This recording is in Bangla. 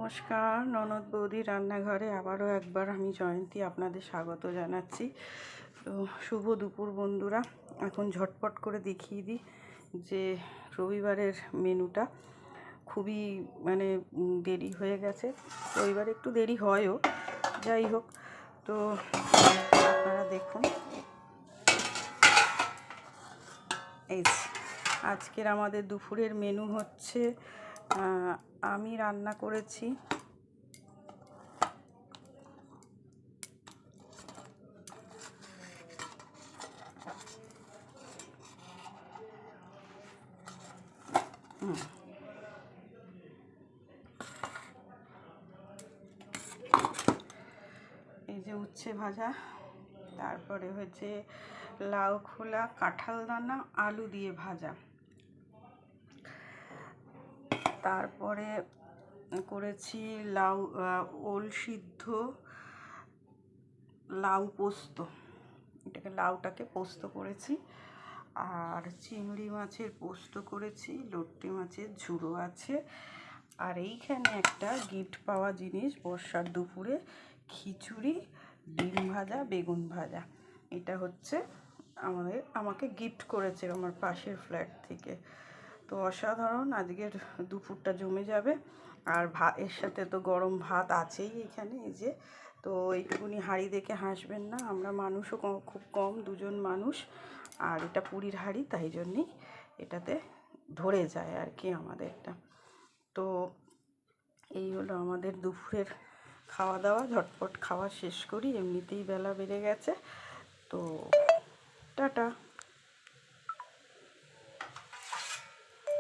নমস্কার, ননদ বৌদি রান্নাঘরে আবারও একবার আমি জয়ন্তী আপনাদের স্বাগত জানাচ্ছি। তো শুভ দুপুর বন্ধুরা। এখন ঝটপট করে দেখিয়ে দিই যে রবিবারের মেনুটা। খুবই দেরি হয়ে গেছে, রবিবার একটু দেরি হয়ও, যাই হোক। তো আপনারা দেখুন, এই আজকের আমাদের দুপুরের মেনু হচ্ছে, আমি রান্না করেছি এই যে উচ্ছে ভাজা, তারপরে হচ্ছে লাউ খোলা, কাঁঠাল দানা, আলু দিয়ে ভাজা, তারপরে করেছি ওল সিদ্ধ, লাউ পোস্ত, এটাকে লাউটাকে পোস্ত করেছি, আর চিংড়ি মাছের পোস্ত করেছি, লট্টি মাছের ঝুড়ো আছে। আর এইখানে একটা গিফট পাওয়া জিনিস, বর্ষার দুপুরে খিচুড়ি, ডিম ভাজা, বেগুন ভাজা। এটা হচ্ছে আমাকে গিফট করেছে আমার পাশের ফ্ল্যাট থেকে। তো অসাধারণ, আজকের দুপুরটা জমে যাবে। আর এর সাথে তো গরম ভাত আছেই এখানে, এই যে। তো এইটুকুনি হাঁড়ি দেখে হাসবেন না, আমরা মানুষও খুব কম, দুজন মানুষ, আর এটা পুরীর হাঁড়ি, তাই জন্যেই এটাতে ধরে যায় আর কি আমাদেরটা। তো এই হলো আমাদের দুপুরের খাওয়া দাওয়া। ঝটপট খাওয়া শেষ করি, এমনিতেই বেলা বেড়ে গেছে। তো টাটা।